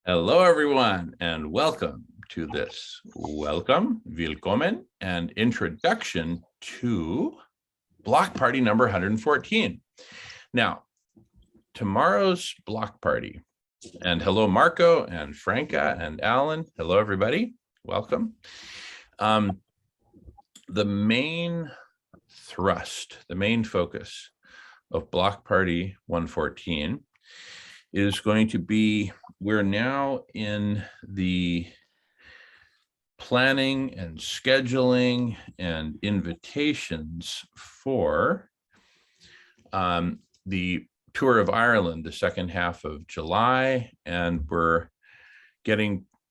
Hello, everyone, and welcome to this willkommen, and introduction to Block Party number 114. Now, tomorrow's block party, and hello, Marco and Franca and Alan. Hello, everybody. Welcome. The main thrust, the main focus of Block Party 114 is going to be, we're now in the planning and scheduling and invitations for the tour of Ireland, the second half of July. And we're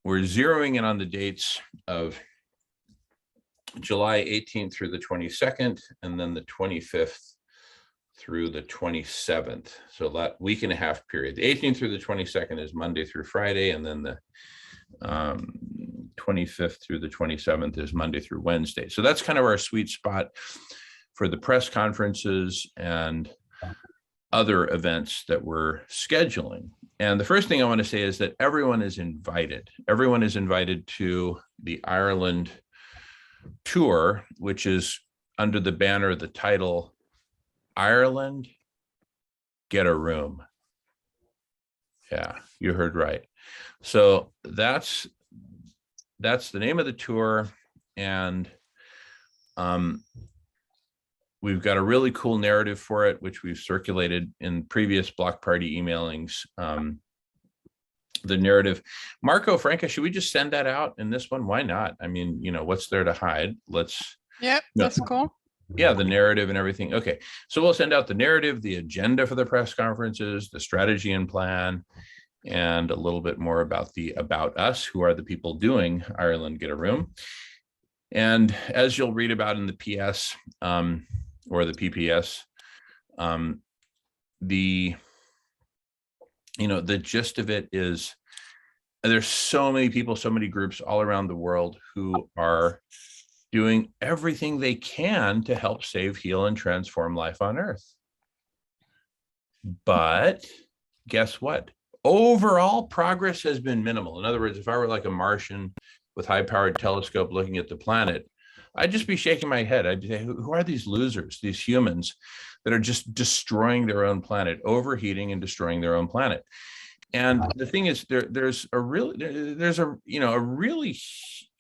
zeroing in on the dates of July 18th through the 22nd, and then the 25th through the 27th. So that week and a half period. The 18th through the 22nd is Monday through Friday, and then the 25th through the 27th is Monday through Wednesday. So that's kind of our sweet spot for the press conferences and other events that we're scheduling. And the first thing I want to say is that everyone is invited. Everyone is invited to the Ireland tour, which is under the banner, the title, Ireland, Get a Room. Yeah, you heard right. So that's the name of the tour. And we've got a really cool narrative for it, which we've circulated in previous block party emailings. The narrative, Marco, Franca, should we just send that out in this one? Why not? I mean, what's there to hide? That's cool. Yeah, the narrative and everything. Okay, so we'll send out the narrative, the agenda for the press conferences, the strategy and plan, and a little bit more about us, who are the people doing Ireland Get a Room. And as you'll read about in the PS or the PPS, the gist of it is there's so many people, so many groups all around the world who are doing everything they can to help save, heal, and transform life on Earth. But guess what? Overall progress has been minimal. In other words, if I were like a Martian with high-powered telescope looking at the planet, I'd just be shaking my head. I'd say, who are these losers, these humans that are just destroying their own planet, overheating and destroying their own planet? And the thing is, there's a really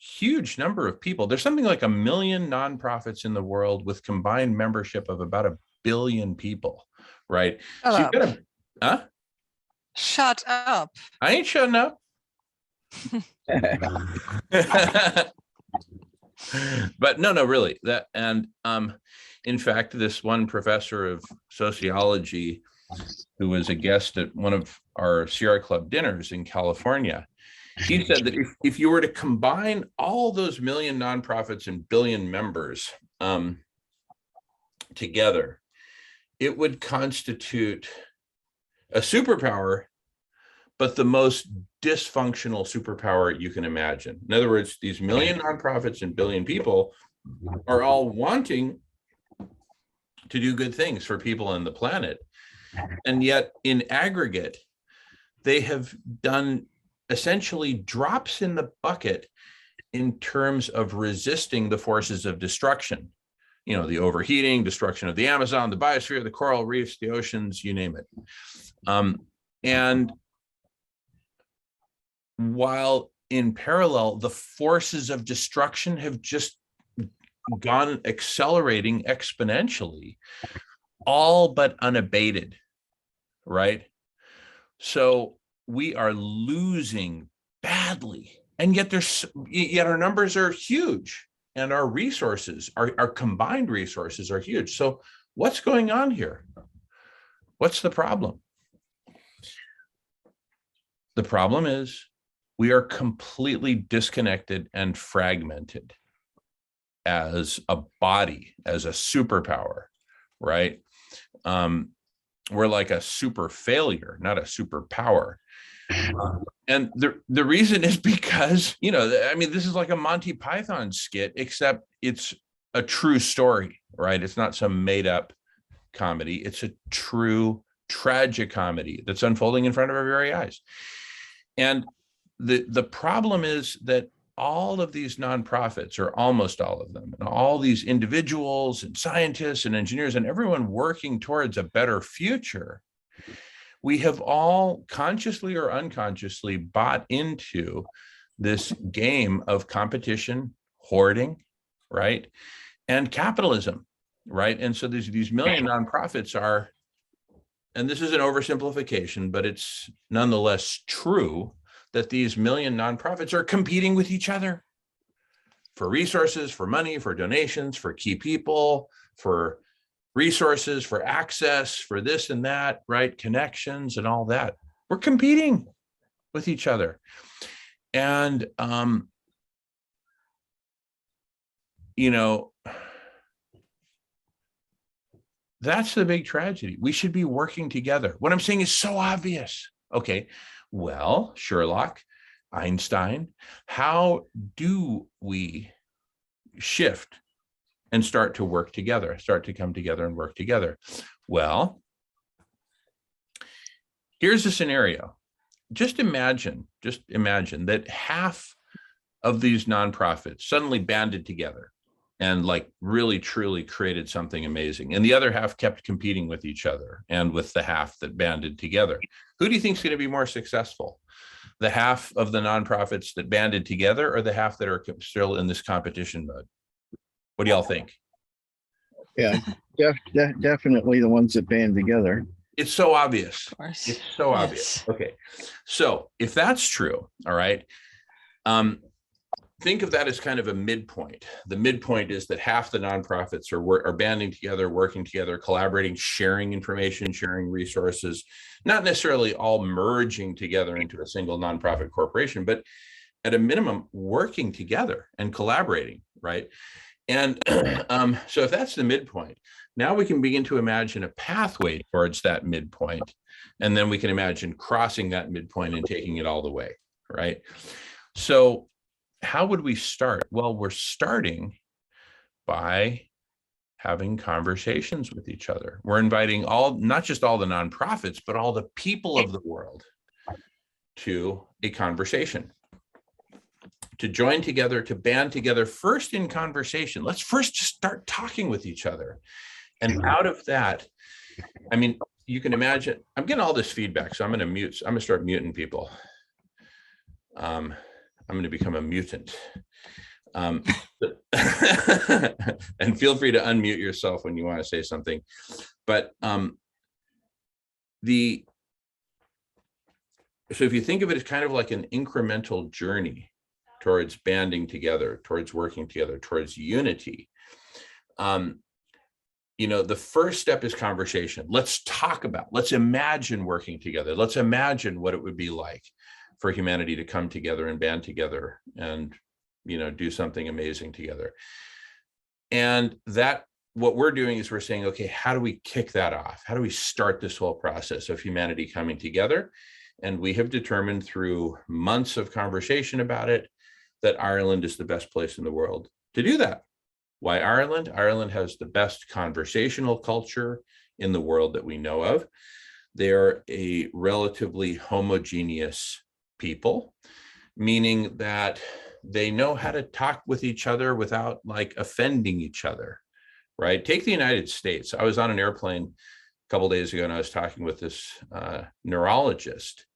huge number of people. There's something like 1 million nonprofits in the world with combined membership of about 1 billion people, right? Shut so you've got up. Shut up. I ain't shutting up. But no, really. In fact, this one professor of sociology who was a guest at one of our Sierra Club dinners in California, he said that if you were to combine all those 1 million nonprofits and 1 billion members together, it would constitute a superpower, but the most dysfunctional superpower you can imagine. In other words, these 1 million nonprofits and 1 billion people are all wanting to do good things for people on the planet. And yet in aggregate, they have done essentially drops in the bucket in terms of resisting the forces of destruction. The overheating, destruction of the Amazon, the biosphere, the coral reefs, the oceans, you name it. And while in parallel, the forces of destruction have just gone accelerating exponentially, all but unabated, right? So we are losing badly, and yet our numbers are huge, and our resources, our combined resources are huge. So what's going on here? What's the problem? The problem is we are completely disconnected and fragmented as a body, as a superpower, right? We're like a super failure, not a superpower. And the reason is because, this is like a Monty Python skit, except it's a true story, right? It's not some made up comedy. It's a true tragicomedy that's unfolding in front of our very eyes. And the problem is that all of these nonprofits, or almost all of them, and all these individuals and scientists and engineers and everyone working towards a better future, we have all consciously or unconsciously bought into this game of competition, hoarding, right? And capitalism, right? And so these million nonprofits are, and this is an oversimplification, but it's nonetheless true, that these million nonprofits are competing with each other for resources, for money, for donations, for key people, for resources, for access, for this and that, right? Connections and all that. We're competing with each other. And, you know, that's the big tragedy. We should be working together. What I'm saying is so obvious. Okay, well, Sherlock, Einstein, how do we shift and start to work together, start to come together and work together? Well, here's a scenario. Just imagine that half of these nonprofits suddenly banded together and like really truly created something amazing, and the other half kept competing with each other and with the half that banded together. Who do you think is going to be more successful? The half of the nonprofits that banded together, or the half that are still in this competition mode? What do y'all think? Yeah, definitely the ones that band together. It's so obvious. Of course. It's so obvious. Okay, so if that's true, all right, think of that as kind of a midpoint. The midpoint is that half the nonprofits are banding together, working together, collaborating, sharing information, sharing resources, not necessarily all merging together into a single nonprofit corporation, but at a minimum, working together and collaborating, right? And so if that's the midpoint, now we can begin to imagine a pathway towards that midpoint. And then we can imagine crossing that midpoint and taking it all the way, right? So how would we start? Well, we're starting by having conversations with each other. We're inviting not just all the nonprofits, but all the people of the world to a conversation, to join together, to band together, first in conversation. Let's first just start talking with each other. And out of that, I mean, you can imagine, I'm getting all this feedback, so I'm going to start muting people. I'm going to become a mutant. And feel free to unmute yourself when you want to say something. But so if you think of it as kind of like an incremental journey towards banding together, towards working together, towards unity, you know, the first step is conversation. Let's imagine working together. Let's imagine what it would be like for humanity to come together and band together and, you know, do something amazing together. And that, what we're doing is we're saying, okay, how do we kick that off? How do we start this whole process of humanity coming together? And we have determined through months of conversation about it that Ireland is the best place in the world to do that. Why Ireland? Ireland has the best conversational culture in the world that we know of. They're a relatively homogeneous people, meaning that they know how to talk with each other without like offending each other, right? Take the United States. I was on an airplane a couple of days ago and I was talking with this neurologist,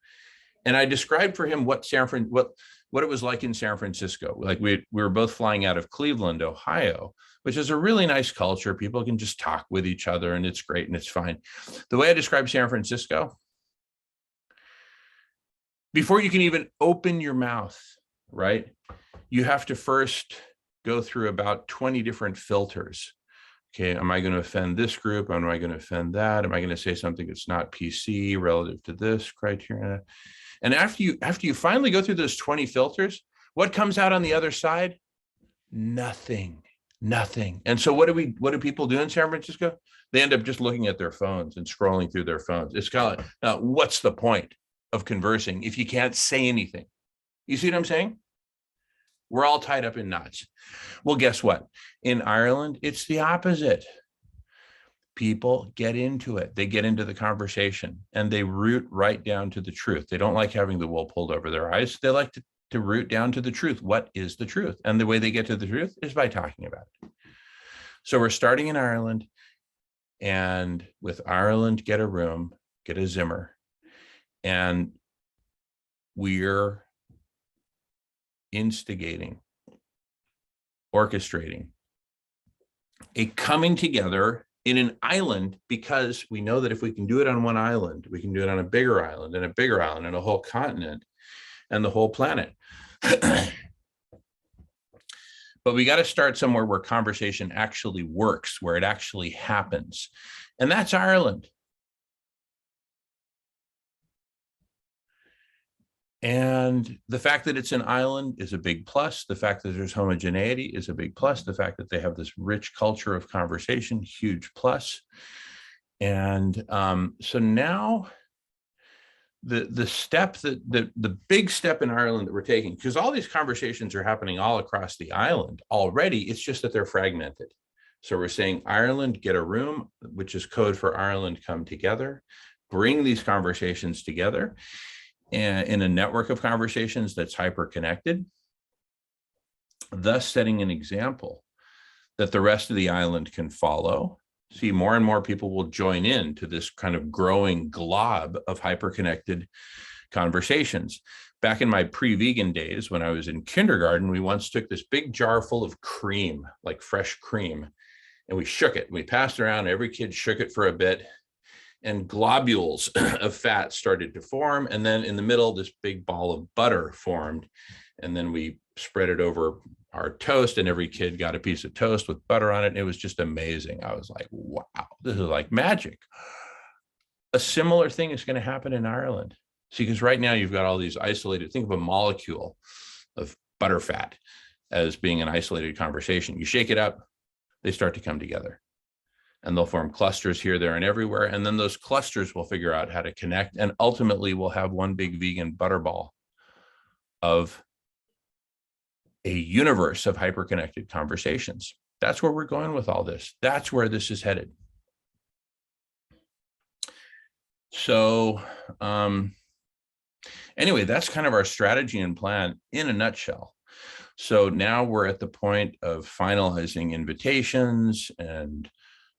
and I described for him what it was like in San Francisco. Like we were both flying out of Cleveland, Ohio, which is a really nice culture. People can just talk with each other and it's great and it's fine. The way I described San Francisco, before you can even open your mouth, right, you have to first go through about 20 different filters. Okay, am I going to offend this group? Am I going to offend that? Am I going to say something that's not PC relative to this criteria? And after you finally go through those 20 filters, what comes out on the other side? Nothing. And so what do people do in San Francisco? They end up just looking at their phones and scrolling through their phones. It's kind of like, what's the point of conversing if you can't say anything? You see what I'm saying? We're all tied up in knots. Well, guess what? In Ireland, it's the opposite. people get into it. They get into the conversation and they root right down to the truth. They don't like having the wool pulled over their eyes. They like to root down to the truth. What is the truth? And the way they get to the truth is by talking about it. So we're starting in Ireland, and with Ireland, get a room, get a Zimmer, and we're instigating, orchestrating a coming together in an island, because we know that if we can do it on one island, we can do it on a bigger island and a bigger island and a whole continent and the whole planet. But we got to start somewhere where conversation actually works, where it actually happens. And that's Ireland. And the fact that it's an island is a big plus. The fact that there's homogeneity is a big plus. The fact that they have this rich culture of conversation, huge plus. And so now the step the big step in Ireland that we're taking, because all these conversations are happening all across the island already, it's just that they're fragmented. So we're saying Ireland, get a room, which is code for Ireland, come together, bring these conversations together and in a network of conversations that's hyper connected, thus setting an example that the rest of the island can follow. See, more and more people will join in to this kind of growing glob of hyper-connected conversations. Back in my pre-vegan days, when I was in kindergarten, we once took this big jar full of cream, like fresh cream, and we shook it. We passed around, every kid shook it for a bit, and globules of fat started to form. And then in the middle, this big ball of butter formed. And then we spread it over our toast, and every kid got a piece of toast with butter on it. And it was just amazing. I was like, wow, this is like magic. A similar thing is going to happen in Ireland. See, because right now you've got all these isolated, think of a molecule of butter fat as being an isolated conversation. You shake it up, they start to come together. And they'll form clusters here, there, and everywhere. And then those clusters will figure out how to connect. And ultimately, we'll have one big vegan butterball of a universe of hyper-connected conversations. That's where we're going with all this. That's where this is headed. So anyway, that's kind of our strategy and plan in a nutshell. So now we're at the point of finalizing invitations and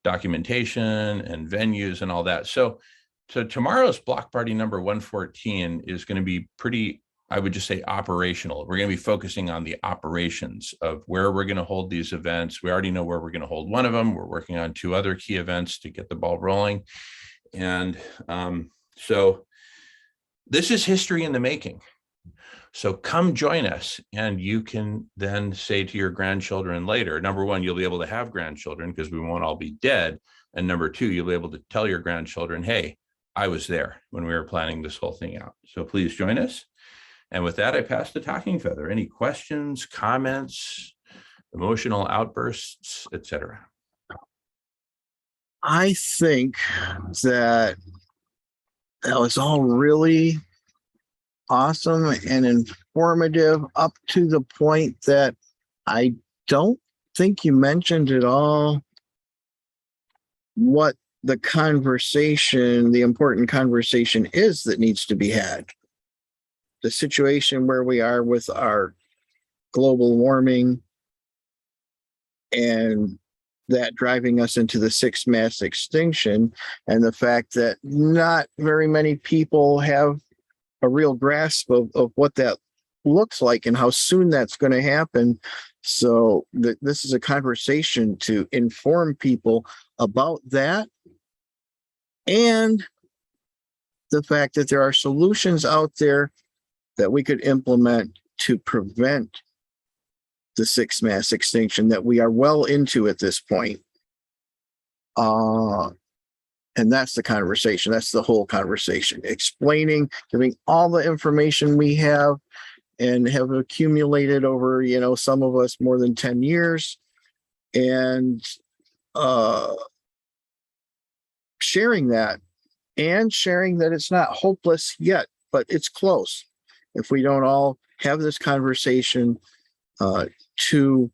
documentation and venues and all that. So tomorrow's block party number 114 is going to be pretty, I would just say, operational. We're going to be focusing on the operations of where we're going to hold these events. We already know where we're going to hold one of them. We're working on 2 other key events to get the ball rolling. And so this is history in the making. So come join us, and you can then say to your grandchildren later, number one, you'll be able to have grandchildren because we won't all be dead. And number 2, you'll be able to tell your grandchildren, hey, I was there when we were planning this whole thing out. So please join us. And with that, I pass the talking feather. Any questions, comments, emotional outbursts, etc.? I think that was all really awesome and informative, up to the point that I don't think you mentioned at all what the conversation, the important conversation is that needs to be had. The situation where we are with our global warming and that driving us into the 6th mass extinction, and the fact that not very many people have a real grasp of what that looks like and how soon that's going to happen. So this is a conversation to inform people about that, and the fact that there are solutions out there that we could implement to prevent the 6th mass extinction that we are well into at this point. And that's the conversation. That's the whole conversation. Explaining, giving all the information we have and have accumulated over, some of us more than 10 years, and sharing that, and sharing that it's not hopeless yet, but it's close. If we don't all have this conversation to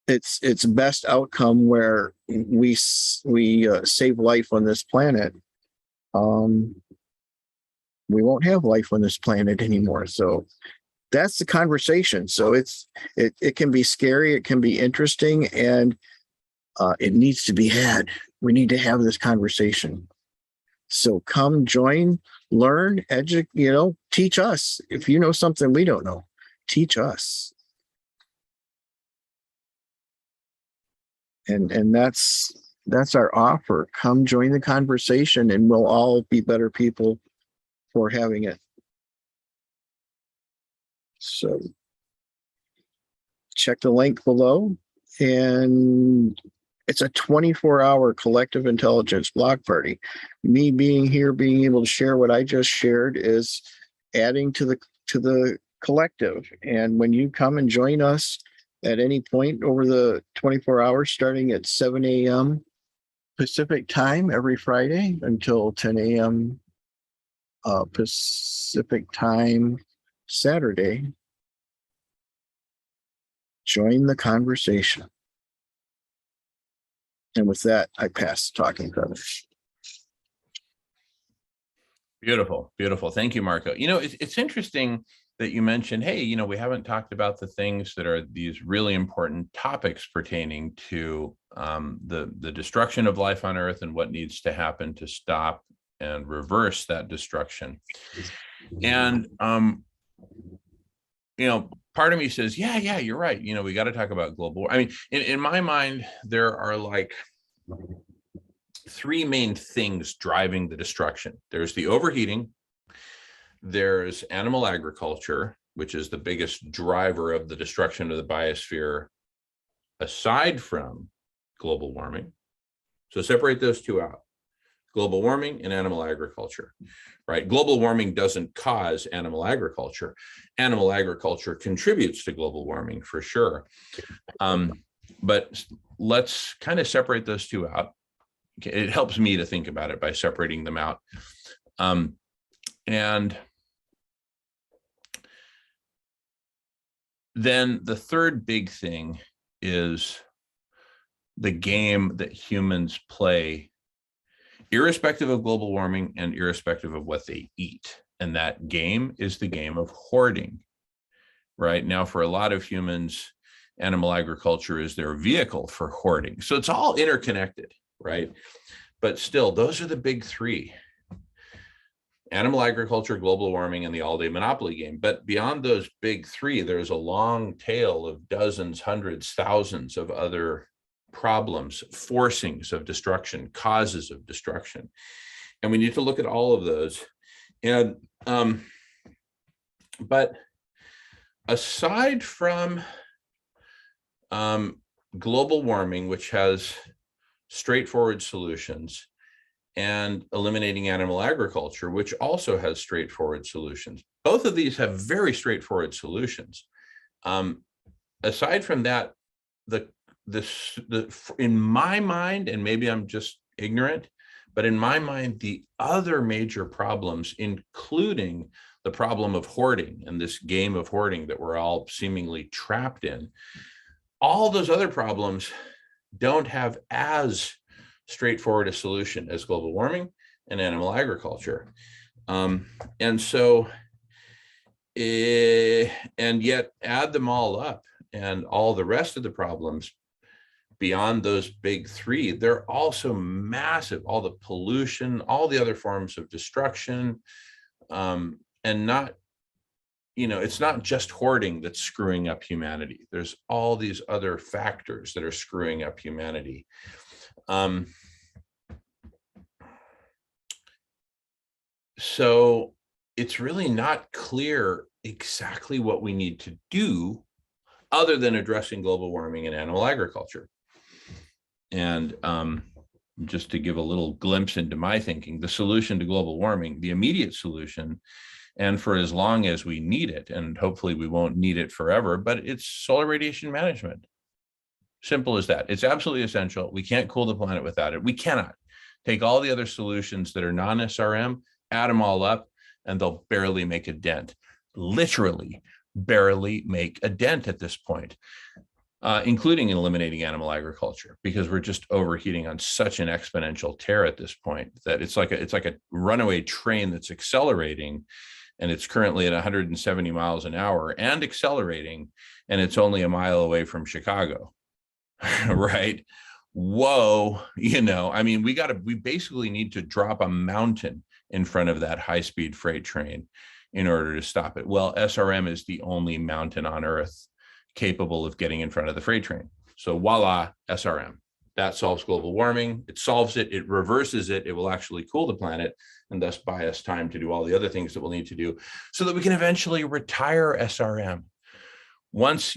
its best outcome where we save life on this planet, we won't have life on this planet anymore. So that's the conversation. So it can be scary, it can be interesting, and it needs to be had. We need to have this conversation. So come join, learn, educate, teach us. If you know something we don't know, teach us. And that's our offer. Come join the conversation and we'll all be better people for having it. So check the link below, and it's a 24-hour collective intelligence block party. Me being here, being able to share what I just shared is adding to the collective. And when you come and join us at any point over the 24 hours, starting at 7 a.m. Pacific time every Friday until 10 a.m. Pacific time Saturday, join the conversation. And with that, I pass the talking feathers. Beautiful, beautiful. Thank you, Marco. It's interesting that you mentioned, hey, we haven't talked about the things that are these really important topics pertaining to the destruction of life on Earth and what needs to happen to stop and reverse that destruction. And part of me says, yeah, you're right. We got to talk about global war. I mean, in my mind, there are like three main things driving the destruction. There's the overheating, there's animal agriculture, which is the biggest driver of the destruction of the biosphere aside from global warming. So separate those two out, global warming and animal agriculture, right? Global warming doesn't cause animal agriculture. Animal agriculture contributes to global warming for sure. But let's kind of separate those two out. It helps me to think about it by separating them out. And then the third big thing is the game that humans play, irrespective of global warming and irrespective of what they eat. And that game is the game of hoarding. Right now, for a lot of humans, animal agriculture is their vehicle for hoarding. So it's all interconnected, right? But still, those are the big three: animal agriculture, global warming, and the all-day monopoly game. But beyond those big three, there's a long tail of dozens, hundreds, thousands of other problems, forcings of destruction, causes of destruction. And we need to look at all of those. And but aside from global warming, which has straightforward solutions, and eliminating animal agriculture, which also has straightforward solutions, both of these have very straightforward solutions. Aside from that, in my mind, and maybe I'm just ignorant, but in my mind, the other major problems, including the problem of hoarding and this game of hoarding that we're all seemingly trapped in, all those other problems don't have as straightforward a solution as global warming and animal agriculture. And so, and yet add them all up, and all the rest of the problems beyond those big three, they're also massive. All the pollution, all the other forms of destruction, and not, it's not just hoarding that's screwing up humanity. There's all these other factors that are screwing up humanity. So it's really not clear exactly what we need to do other than addressing global warming and animal agriculture. And just to give a little glimpse into my thinking, the solution to global warming, the immediate solution, and for as long as we need it, and hopefully we won't need it forever, but it's solar radiation management. Simple as that. It's absolutely essential. We can't cool the planet without it. We cannot. Take all the other solutions that are non-SRM, add them all up, and they'll barely make a dent. Literally barely make a dent at this point. including eliminating animal agriculture, because we're just overheating on such an exponential tear at this point that it's like a runaway train that's accelerating, and it's currently at 170 miles an hour and accelerating, and it's only a mile away from Chicago. Right? Whoa, I mean, we basically need to drop a mountain in front of that high-speed freight train in order to stop it. Well, SRM is the only mountain on Earth capable of getting in front of the freight train. So voila, SRM. That solves global warming. It solves it. It reverses it. It will actually cool the planet and thus buy us time to do all the other things that we'll need to do so that we can eventually retire SRM. Once,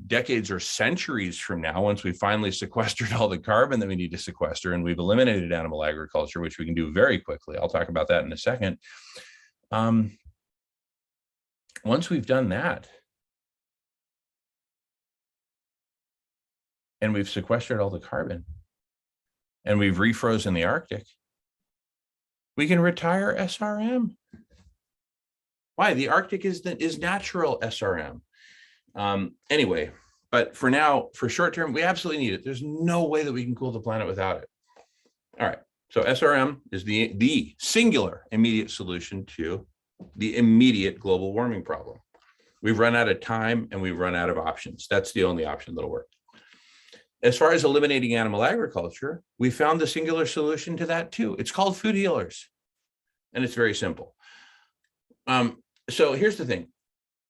decades or centuries from now, once we finally sequestered all the carbon that we need to sequester and we've eliminated animal agriculture, which we can do very quickly. I'll talk about that in a second. Once we've done that, and we've sequestered all the carbon, and we've refrozen the Arctic, we can retire SRM. Why? The Arctic is natural SRM. Anyway, but for now, for short term, we absolutely need it. There's no way that we can cool the planet without it. All right. So SRM is the singular immediate solution to the immediate global warming problem. We've run out of time and we've run out of options. That's the only option that'll work. As far as eliminating animal agriculture, we found the singular solution to that too. It's called food healers, and it's very simple. So here's the thing.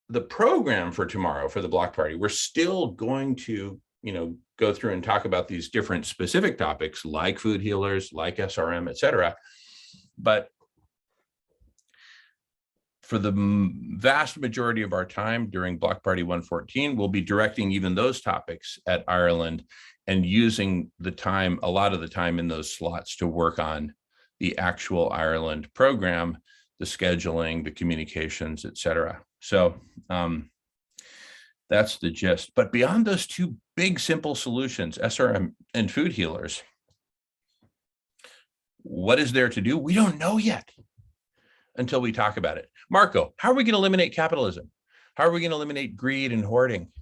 The program for tomorrow for the block party, we're still going to, go through and talk about these different specific topics like food healers, like SRM, et cetera. But for the vast majority of our time during Block Party 114, we'll be directing even those topics at Ireland and using a lot of the time in those slots to work on the actual Ireland program, the scheduling, the communications, et cetera. So that's the gist. But beyond those two big, simple solutions, SRM and food healers, what is there to do? We don't know yet until we talk about it. Marco, how are we going to eliminate capitalism? How are we going to eliminate greed and hoarding?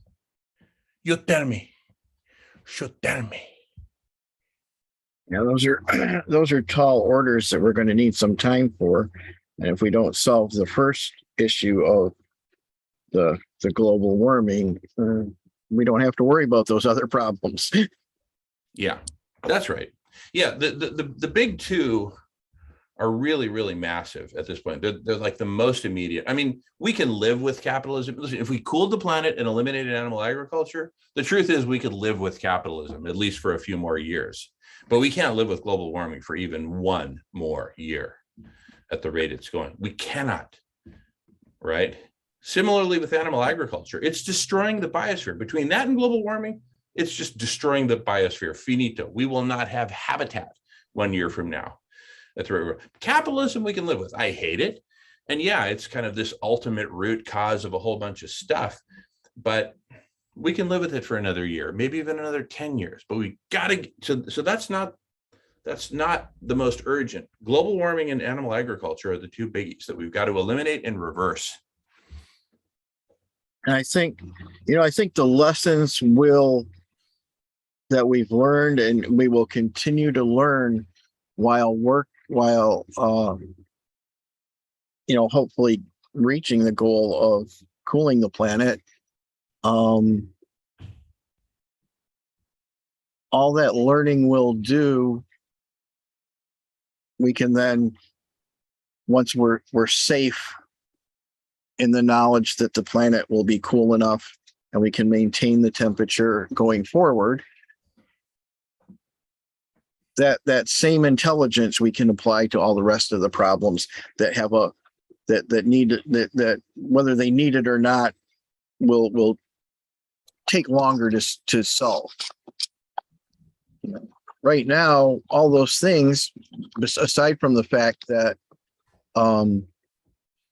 You tell me. You tell me. Yeah, those are tall orders that we're going to need some time for. And if we don't solve the first issue of the global warming, we don't have to worry about those other problems. Yeah, that's right. Yeah, the big two are really, really massive at this point. They're like the most immediate. I mean, we can live with capitalism. Listen, if we cooled the planet and eliminated animal agriculture, the truth is we could live with capitalism, at least for a few more years. But we can't live with global warming for even one more year at the rate it's going. We cannot, right? Similarly with animal agriculture, it's destroying the biosphere. Between that and global warming, it's just destroying the biosphere. Finito. We will not have habitat 1 year from now. That's right. Capitalism we can live with. I hate it. And yeah, it's kind of this ultimate root cause of a whole bunch of stuff, but we can live with it for another year, maybe even another 10 years, but we got to, so that's not the most urgent. Global warming and animal agriculture are the two biggies that we've got to eliminate and reverse. And I think the lessons that we've learned and we will continue to learn while hopefully reaching the goal of cooling the planet. All that learning will do, we can then, once we're safe in the knowledge that the planet will be cool enough and we can maintain the temperature going forward, that same intelligence we can apply to all the rest of the problems that have that whether they need it or not will take longer to solve. Right now, all those things, aside from the fact that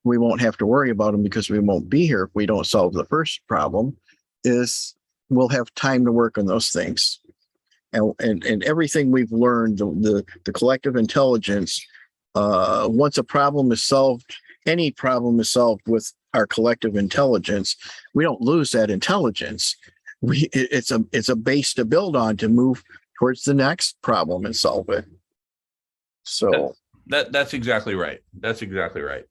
we won't have to worry about them because we won't be here if we don't solve the first problem, is we'll have time to work on those things. And everything we've learned, the collective intelligence, once a problem is solved, any problem is solved with our collective intelligence, we don't lose that intelligence. it's a base to build on to move towards the next problem and solve it. So That's exactly right. That's exactly right.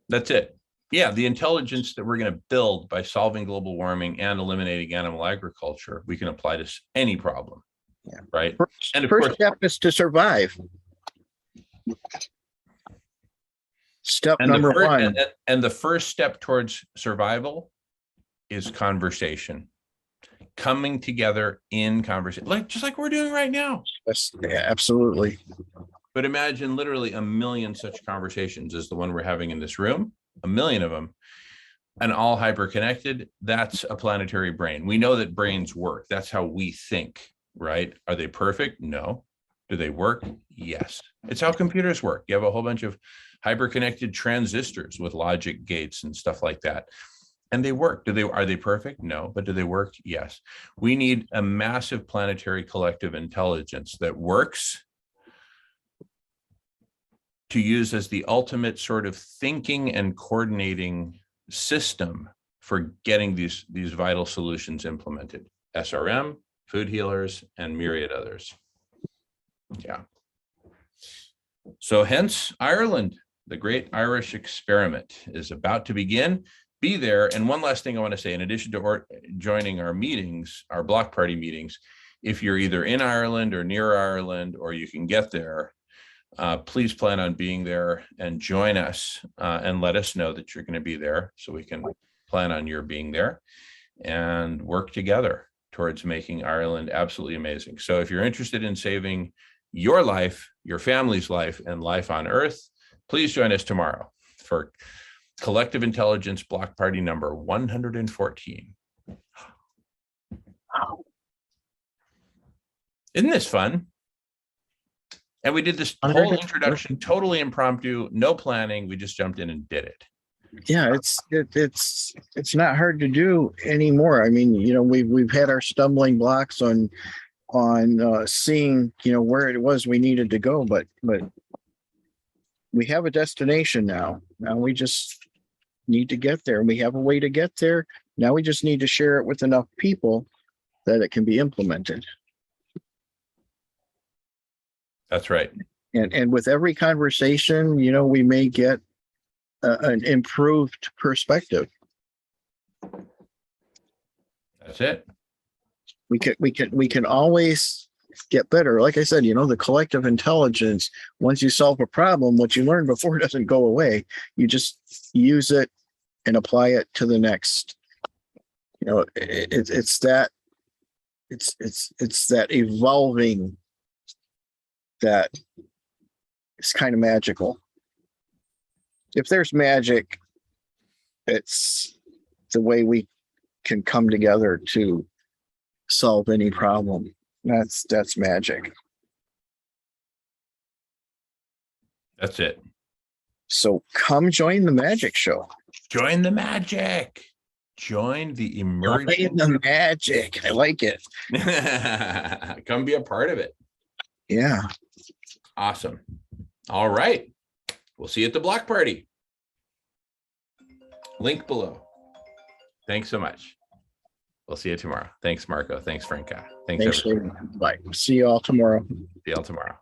That's it. Yeah, the intelligence that we're going to build by solving global warming and eliminating animal agriculture, we can apply to any problem. Yeah. Right. And of first course, step is to survive. Step and number one. And the first step towards survival is conversation, coming together in conversation, just like we're doing right now. Yes, yeah, absolutely. But imagine literally a million such conversations as the one we're having in this room, a million of them, and all hyper connected. That's a planetary brain. We know that brains work. That's how we think, right? Are they perfect? No. Do they work? Yes. It's how computers work. You have a whole bunch of hyper connected transistors with logic gates and stuff like that. And they work. Are they perfect? No. But do they work? Yes. We need a massive planetary collective intelligence that works to use as the ultimate sort of thinking and coordinating system for getting these vital solutions implemented. SRM, food healers, and myriad others. Yeah. So hence Ireland, the great Irish experiment is about to begin. Be there. And one last thing I want to say, in addition to joining our meetings, our block party meetings, if you're either in Ireland or near Ireland, or you can get there, please plan on being there and join us and let us know that you're going to be there so we can plan on your being there and work together towards making Ireland absolutely amazing. So if you're interested in saving your life, your family's life, and life on Earth, please join us tomorrow for Collective Intelligence Block Party number 114. Isn't this fun? And we did this whole introduction totally impromptu, no planning. We just jumped in and did it. Yeah, it's not hard to do anymore. I mean, we've had our stumbling blocks on seeing where it was we needed to go, but we have a destination now. Now we just need to get there. We have a way to get there. Now we just need to share it with enough people that it can be implemented. That's right. And with every conversation, we may get an improved perspective. That's it. We can always get better. Like I said, the collective intelligence, once you solve a problem, what you learned before doesn't go away. You just use it and apply it to the next. It's that evolving that is kind of magical. If there's magic, it's the way we can come together to solve any problem. That's magic. That's it. So come join the magic show. Join the magic. Join the emerging. Join the magic. I like it. Come be a part of it. Yeah. Awesome. All right. We'll see you at the block party. Link below. Thanks so much. We'll see you tomorrow. Thanks, Marco. Thanks, Franca. Thanks everyone. Bye. See you all tomorrow. See you all tomorrow.